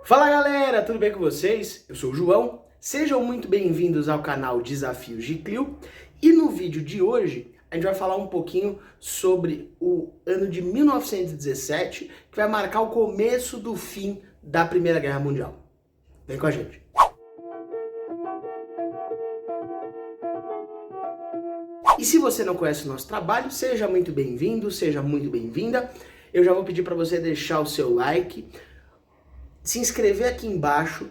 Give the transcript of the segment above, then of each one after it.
Fala galera, tudo bem com vocês? Eu sou o João, sejam muito bem-vindos ao canal Desafios de Clio e no vídeo de hoje a gente vai falar um pouquinho sobre o ano de 1917 que vai marcar o começo do fim da Primeira Guerra Mundial. Vem com a gente! E se você não conhece o nosso trabalho, seja muito bem-vindo, seja muito bem-vinda. Eu já vou pedir para você deixar o seu like, se inscrever aqui embaixo,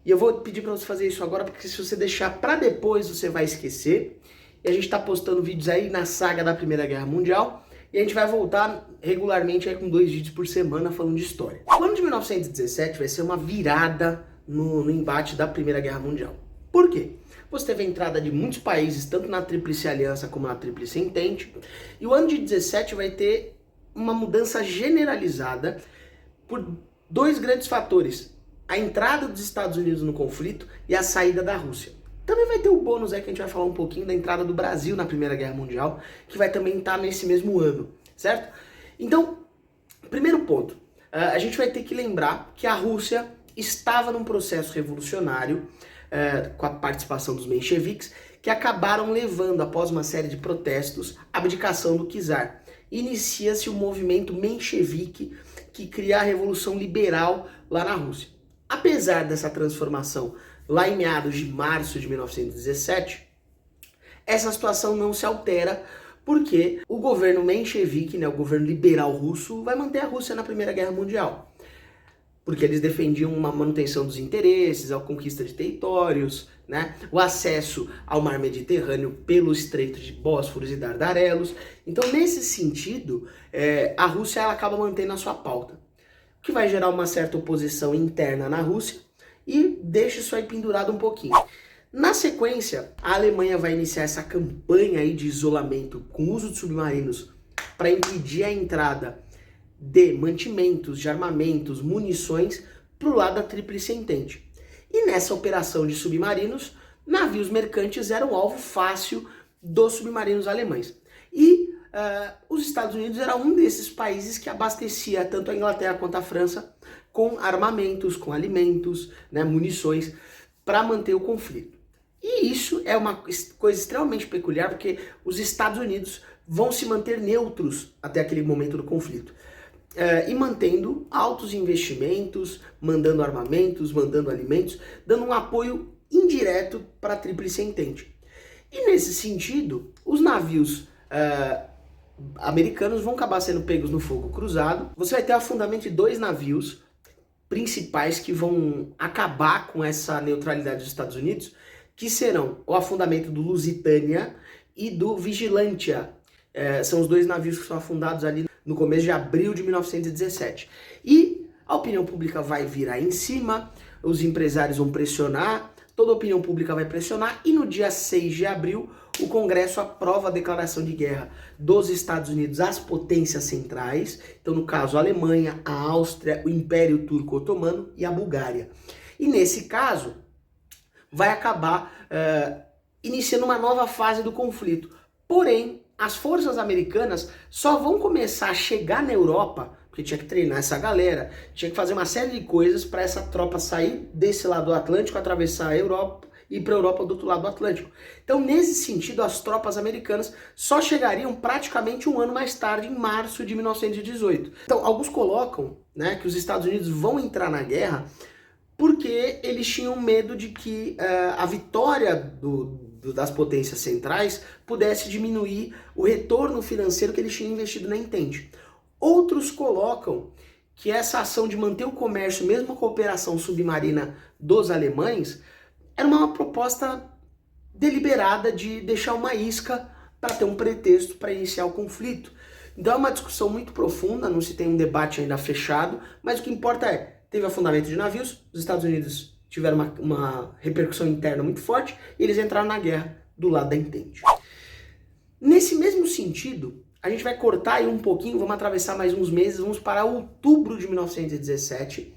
e eu vou pedir para você fazer isso agora, porque se você deixar para depois, você vai esquecer. E a gente está postando vídeos aí na saga da Primeira Guerra Mundial, e a gente vai voltar regularmente aí com 2 vídeos por semana falando de história. O ano de 1917 vai ser uma virada no embate da Primeira Guerra Mundial. Por quê? Você teve a entrada de muitos países, tanto na Tríplice Aliança como na Tríplice Entente, e o ano de 17 vai ter uma mudança generalizada por 2 grandes fatores: a entrada dos Estados Unidos no conflito e a saída da Rússia. Também vai ter o bônus aí que a gente vai falar um pouquinho da entrada do Brasil na Primeira Guerra Mundial, que vai também estar nesse mesmo ano, certo? Então, primeiro ponto, a gente vai ter que lembrar que a Rússia estava num processo revolucionário com a participação dos mencheviques, que acabaram levando, após uma série de protestos, a abdicação do czar. Inicia-se o movimento menchevique, que cria a Revolução Liberal lá na Rússia. Apesar dessa transformação lá em meados de março de 1917, essa situação não se altera porque o governo menchevique, o governo liberal russo, vai manter a Rússia na Primeira Guerra Mundial. Porque eles defendiam uma manutenção dos interesses, a conquista de territórios, o acesso ao mar Mediterrâneo pelo Estreito de Bósforos e Dardanelos. Então, nesse sentido, a Rússia ela acaba mantendo a sua pauta, o que vai gerar uma certa oposição interna na Rússia e deixa isso aí pendurado um pouquinho. Na sequência, a Alemanha vai iniciar essa campanha aí de isolamento com uso de submarinos para impedir a entrada de mantimentos, de armamentos, munições para o lado da Tríplice Entente. E nessa operação de submarinos, navios mercantes eram alvo fácil dos submarinos alemães. E os Estados Unidos era um desses países que abastecia tanto a Inglaterra quanto a França com armamentos, com alimentos, munições, para manter o conflito. E isso é uma coisa extremamente peculiar, porque os Estados Unidos vão se manter neutros até aquele momento do conflito. E mantendo altos investimentos, mandando armamentos, mandando alimentos, dando um apoio indireto para a Tríplice Entente. E nesse sentido, os navios americanos vão acabar sendo pegos no fogo cruzado. Você vai ter o afundamento de 2 navios principais que vão acabar com essa neutralidade dos Estados Unidos, que serão o afundamento do Lusitânia e do Vigilantia. São os 2 navios que são afundados ali no começo de abril de 1917. E a opinião pública vai virar em cima, os empresários vão pressionar, toda a opinião pública vai pressionar, e no dia 6 de abril, o Congresso aprova a declaração de guerra dos Estados Unidos às potências centrais, então no caso a Alemanha, a Áustria, o Império Turco-Otomano e a Bulgária. E nesse caso, vai acabar iniciando uma nova fase do conflito. Porém, as forças americanas só vão começar a chegar na Europa, porque tinha que treinar essa galera, tinha que fazer uma série de coisas para essa tropa sair desse lado do Atlântico, atravessar a Europa e ir para a Europa do outro lado do Atlântico. Então, nesse sentido, as tropas americanas só chegariam praticamente um ano mais tarde, em março de 1918. Então, alguns colocam que os Estados Unidos vão entrar na guerra porque eles tinham medo de que a vitória das potências centrais pudesse diminuir o retorno financeiro que eles tinham investido na Entente. Outros colocam que essa ação de manter o comércio, mesmo com a operação submarina dos alemães, era uma proposta deliberada de deixar uma isca para ter um pretexto para iniciar o conflito. Então é uma discussão muito profunda, não se tem um debate ainda fechado, mas o que importa teve afundamento de navios, os Estados Unidos tiveram uma repercussão interna muito forte e eles entraram na guerra do lado da Entente. Nesse mesmo sentido, a gente vai cortar aí um pouquinho, vamos atravessar mais uns meses, vamos para outubro de 1917.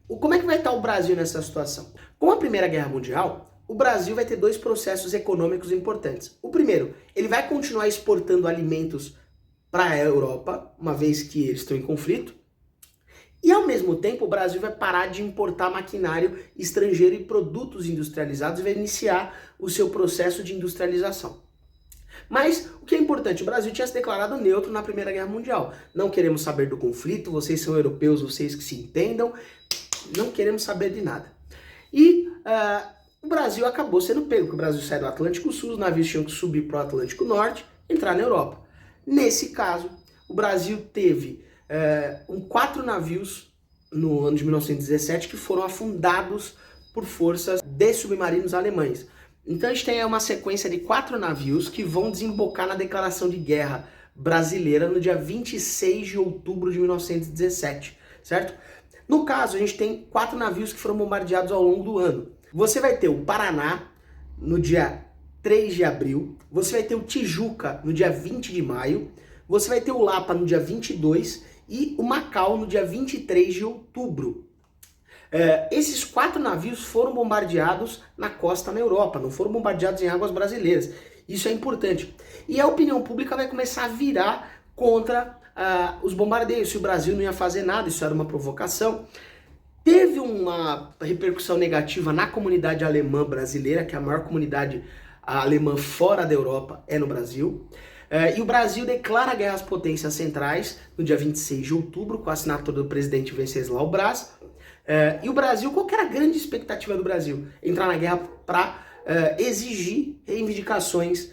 Como é que vai estar o Brasil nessa situação? Com a Primeira Guerra Mundial, o Brasil vai ter 2 processos econômicos importantes. O primeiro, ele vai continuar exportando alimentos para a Europa, uma vez que eles estão em conflito. E ao mesmo tempo o Brasil vai parar de importar maquinário estrangeiro e produtos industrializados e vai iniciar o seu processo de industrialização. Mas o que é importante, o Brasil tinha se declarado neutro na Primeira Guerra Mundial. Não queremos saber do conflito, vocês são europeus, vocês que se entendam, não queremos saber de nada. E o Brasil acabou sendo pego, porque o Brasil sai do Atlântico Sul, os navios tinham que subir para o Atlântico Norte, entrar na Europa. Nesse caso, o Brasil teve 4 navios no ano de 1917 que foram afundados por forças de submarinos alemães. Então a gente tem uma sequência de 4 navios que vão desembocar na declaração de guerra brasileira no dia 26 de outubro de 1917, certo? No caso, a gente tem 4 navios que foram bombardeados ao longo do ano. Você vai ter o Paraná no dia 3 de abril, você vai ter o Tijuca no dia 20 de maio, você vai ter o Lapa no dia 22 e o Macau no dia 23 de outubro. Esses 4 navios foram bombardeados na costa na Europa, não foram bombardeados em águas brasileiras. Isso é importante. E a opinião pública vai começar a virar contra os bombardeios, se o Brasil não ia fazer nada, isso era uma provocação. Teve uma repercussão negativa na comunidade alemã brasileira, que é a maior comunidade alemã fora da Europa é no Brasil. E o Brasil declara guerra às potências centrais no dia 26 de outubro, com a assinatura do presidente Venceslau Braz. E o Brasil, qual que era a grande expectativa do Brasil? Entrar na guerra para exigir reivindicações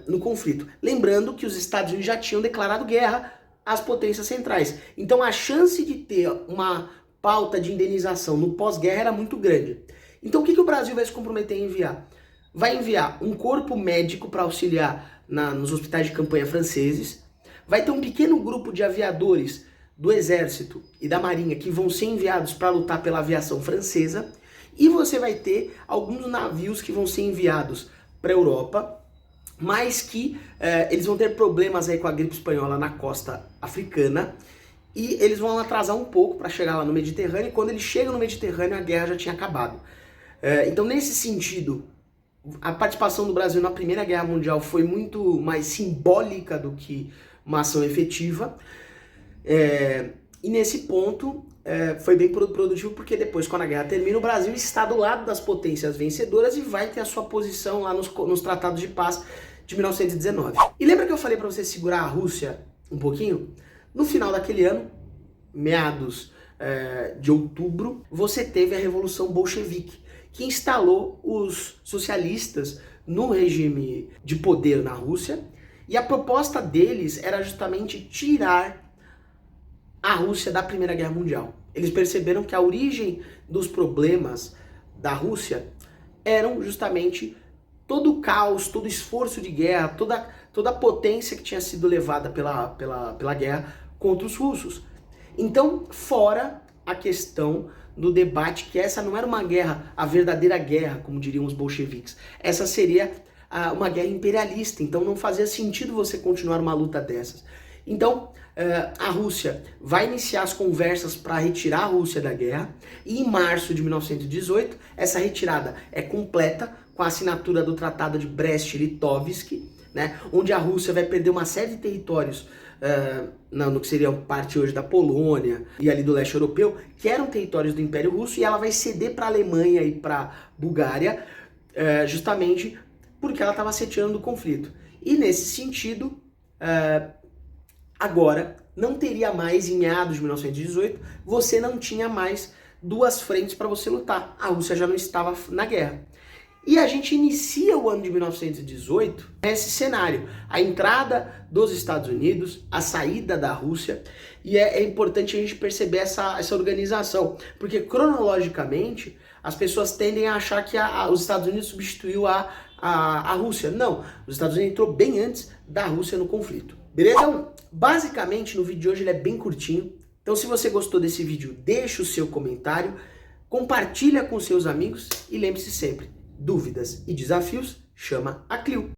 no conflito. Lembrando que os Estados Unidos já tinham declarado guerra às potências centrais. Então a chance de ter uma pauta de indenização no pós-guerra era muito grande. Então o que o Brasil vai se comprometer a enviar? Vai enviar um corpo médico para auxiliar nos hospitais de campanha franceses, vai ter um pequeno grupo de aviadores do Exército e da Marinha que vão ser enviados para lutar pela aviação francesa, e você vai ter alguns navios que vão ser enviados para a Europa, mas que eles vão ter problemas aí com a gripe espanhola na costa africana, e eles vão atrasar um pouco para chegar lá no Mediterrâneo, e quando eles chegam no Mediterrâneo a guerra já tinha acabado. Então nesse sentido, a participação do Brasil na Primeira Guerra Mundial foi muito mais simbólica do que uma ação efetiva. E nesse ponto foi bem produtivo, porque depois, quando a guerra termina, o Brasil está do lado das potências vencedoras e vai ter a sua posição lá nos tratados de paz de 1919. E lembra que eu falei para você segurar a Rússia um pouquinho? No final daquele ano, meados de outubro, você teve a Revolução Bolchevique, que instalou os socialistas no regime de poder na Rússia, e a proposta deles era justamente tirar a Rússia da Primeira Guerra Mundial. Eles perceberam que a origem dos problemas da Rússia eram justamente todo o caos, todo o esforço de guerra, toda a potência que tinha sido levada pela guerra contra os russos. Então, fora a questão do debate que essa não era uma guerra, a verdadeira guerra, como diriam os bolcheviques. Essa seria uma guerra imperialista, então não fazia sentido você continuar uma luta dessas. Então, a Rússia vai iniciar as conversas para retirar a Rússia da guerra, e em março de 1918, essa retirada é completa com a assinatura do Tratado de Brest-Litovsk, né, onde a Rússia vai perder uma série de territórios no que seria parte hoje da Polônia e ali do leste europeu, que eram territórios do Império Russo, e ela vai ceder para a Alemanha e para a Bulgária, justamente porque ela estava sediando o conflito. E nesse sentido, agora, não teria mais, em meados de 1918, você não tinha mais 2 frentes para você lutar. A Rússia já não estava na guerra. E a gente inicia o ano de 1918 nesse cenário. A entrada dos Estados Unidos, a saída da Rússia, e é importante a gente perceber essa organização, porque cronologicamente as pessoas tendem a achar que os Estados Unidos substituiu a Rússia. Não, os Estados Unidos entrou bem antes da Rússia no conflito. Beleza? Então, basicamente, no vídeo de hoje ele é bem curtinho. Então, se você gostou desse vídeo, deixa o seu comentário, compartilha com seus amigos e lembre-se sempre, dúvidas e desafios, chama a Clio.